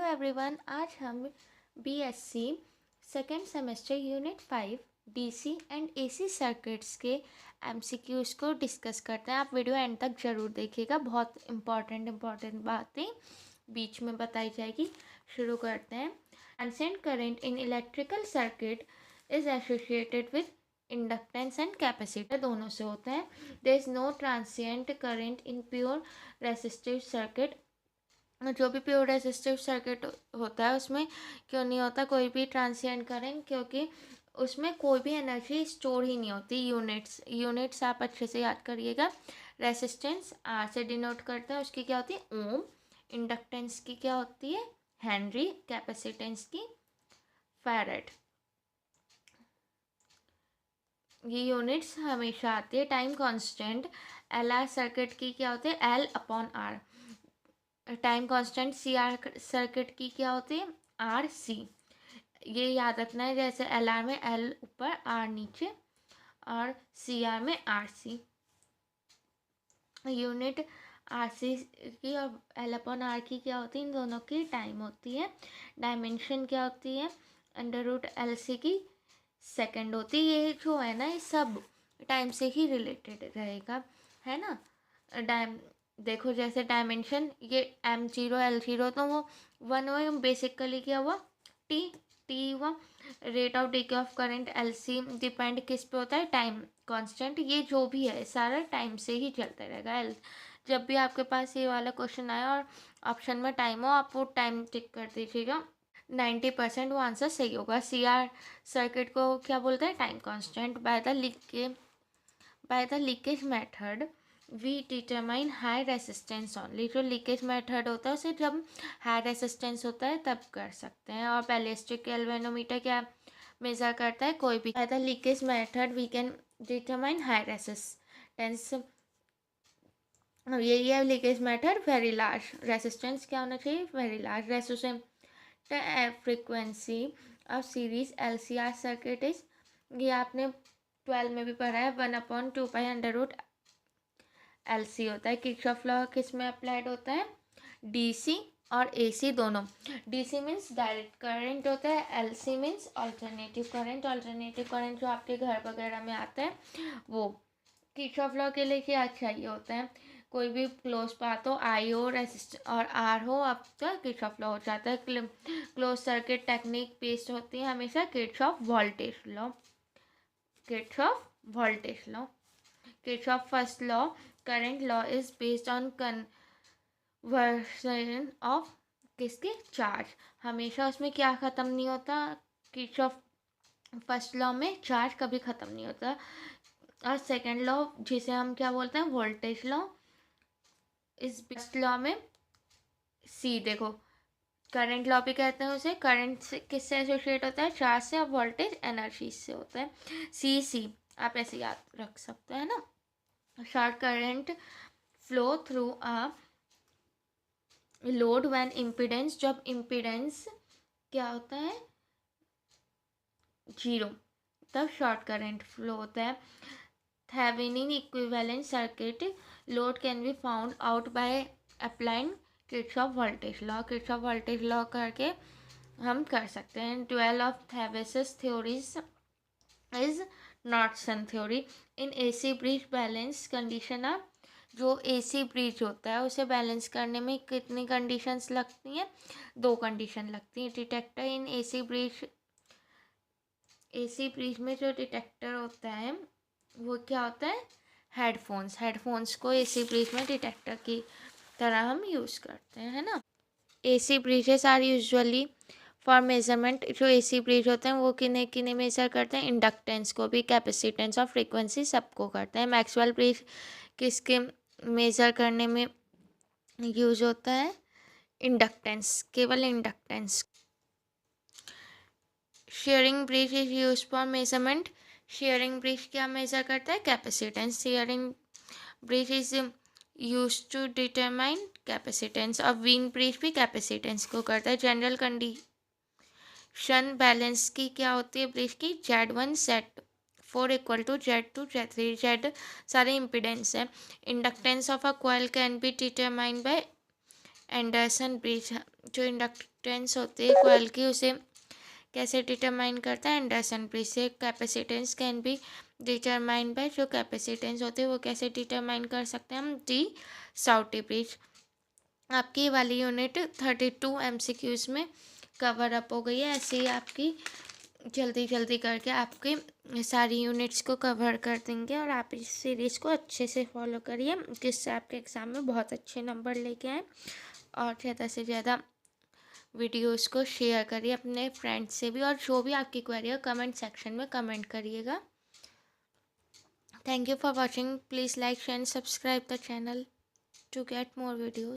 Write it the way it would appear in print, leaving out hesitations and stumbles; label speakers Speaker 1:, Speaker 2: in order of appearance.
Speaker 1: Hello everyone, आज हम BSc second semester unit 5 DC and AC circuits के MCQs को डिस्कस करते हैं। आप वीडियो एंड तक ज़रूर देखिएगा, बहुत इम्पॉर्टेंट बातें बीच में बताई जाएगी। शुरू करते हैं। Transient current in electrical circuit is associated with inductance and capacitor, दोनों से होते हैं। There is no transient current in pure resistive circuit. जो भी प्योर रेसिस्टिव सर्किट होता है उसमें क्यों नहीं होता कोई भी ट्रांसिएंट करंट, क्योंकि उसमें कोई भी एनर्जी स्टोर ही नहीं होती। यूनिट्स आप अच्छे से याद करिएगा। रेसिस्टेंस आर से डिनोट करते हैं, उसकी क्या होती है ओम। इंडक्टेंस की क्या होती है हेनरी। कैपेसिटेंस की फैरेड। ये यूनिट्स हमेशा आती है। Time constant L R circuit की क्या होती है L upon R. Time constant C R circuit की क्या होती है आर सी। ये याद रखना है, जैसे एल आर में एल ऊपर आर नीचे और सी आर में R C. Unit R C की और एल अपॉन आर की क्या होती है, इन दोनों की टाइम होती है। डायमेंशन क्या होती है अंडर रूट एल सी की सेकेंड होती है। ये जो है ना, ये सब टाइम से ही रिलेटेड रहेगा, है ना। देखो जैसे डायमेंशन ये M0 L0 तो वो 1 हुआ। बेसिकली क्या हुआ टी हुआ। Rate of decay of current LC depend किस पे होता है टाइम कांस्टेंट। ये जो भी है सारा टाइम से ही चलता रहेगा। जब भी आपके पास ये वाला क्वेश्चन आया और ऑप्शन में टाइम हो, आप वो टाइम टिक कर दीजिएगा। 90% वो आंसर सही होगा। CR सर्किट को क्या बोलते हैं time constant. By the leakage method we determine high resistance only. जो लीकेज मेथड होता है उसे जब हाई रेसिस्टेंस होता है तब कर सकते हैं। और बैलिस्टिक गैल्वेनोमीटर क्या मेज़र करता है कोई भी। By the leakage method we can determine high resistance. यही है leakage method. Very large resistance क्या होना चाहिए very large. Resistance frequency of series LCR circuit is, ये आपने 12 में भी पढ़ा है, 1/2π√LC होता है। किरचॉफ लॉ किस में अप्लाइड होता है DC और AC दोनों। DC मीन्स डायरेक्ट करंट होता है, LC means alternative current. Alternative current जो आपके घर वगैरह में आता है वो। किरचॉफ लॉ के लिए क्या चाहिए होता है, कोई भी क्लोज पाथ हो, I हो रेसिस्ट और R हो, आपका किरचॉफ लॉ हो जाता है। क्लोज सर्किट टेक्निक बेस्ड होती है हमेशा Kirchhoff voltage law. Kirchhoff first law current law is based on conversion of किसके चार्ज। हमेशा उसमें क्या ख़त्म नहीं होता, किरचॉफ फर्स्ट लॉ में चार्ज कभी ख़त्म नहीं होता। और सेकेंड लॉ जिसे हम क्या बोलते हैं वोल्टेज लॉ, इस फर्स्ट लॉ में सी देखो करंट लॉ भी कहते हैं उसे। करंट से किससे एसोसिएट होता है चार्ज से, और वोल्टेज एनर्जी से होता है सी आप ऐसे याद रख सकते हैं ना। Short current flow through a load when impedance, जब इम्पीडेंस क्या होता है 0 तब शॉर्ट करंट फ्लो होता है। Thevenin equivalent circuit load can be found out by applying Kirchhoff voltage law. Kirchhoff voltage law करके हम कर सकते हैं। Dual of Thevenin's theories is Norton's theory. In AC bridge balance condition आप, जो AC bridge होता है उसे बैलेंस करने में कितनी कंडीशंस लगती हैं, 2 कंडीशन लगती हैं। डिटेक्टर इन AC ब्रिज में जो डिटेक्टर होता है वो क्या होता है हेडफोन्स को AC ब्रिज में डिटेक्टर की तरह हम यूज़ करते हैं, है ना। AC bridges are usually for measurement. जो AC ब्रिज होते हैं वो किन्हें किन्हें मेजर करते हैं, इंडक्टेंस को भी, कैपेसिटेंस और फ्रीक्वेंसी सबको करते हैं। मैक्सवेल ब्रिज किसके मेजर करने में यूज होता है इंडक्टेंस, केवल inductance. Schering bridge is use for measurement. Schering bridge क्या मेजर करता है capacitance. Schering bridge is use to determine capacitance. और व्हील ब्रिज भी कैपेसिटेंस को करता है। जनरल कंडीशन बैलेंस की क्या होती है ब्रिज की, Z1 Z4 equal to Z2 Z3। Z सारे इम्पिडेंस है। Inductance of a coil can be determined by Anderson bridge जो इंडक्टेंस होती है कॉइल की, उसे कैसे डिटरमाइन करता है? एंडरसन ब्रिज से। Capacitance can be determine by, जो कैपेसिटेंस होती है वो कैसे डिटरमाइन कर सकते हैं हम? De Sauty bridge. आपकी वाली यूनिट 32 MCQs में कवर अप हो गई है। ऐसे ही आपकी जल्दी जल्दी करके आपके सारी यूनिट्स को कवर कर देंगे, और आप इस सीरीज़ को अच्छे से फॉलो करिए, जिससे आपके एग्ज़ाम में बहुत अच्छे नंबर लेके आएँ। और ज़्यादा से ज़्यादा वीडियोस को शेयर करिए अपने फ्रेंड्स से भी, और जो भी आपकी क्वेरी है कमेंट सेक्शन में कमेंट करिएगा। Thank you for watching. Please like share and subscribe the channel to get more videos.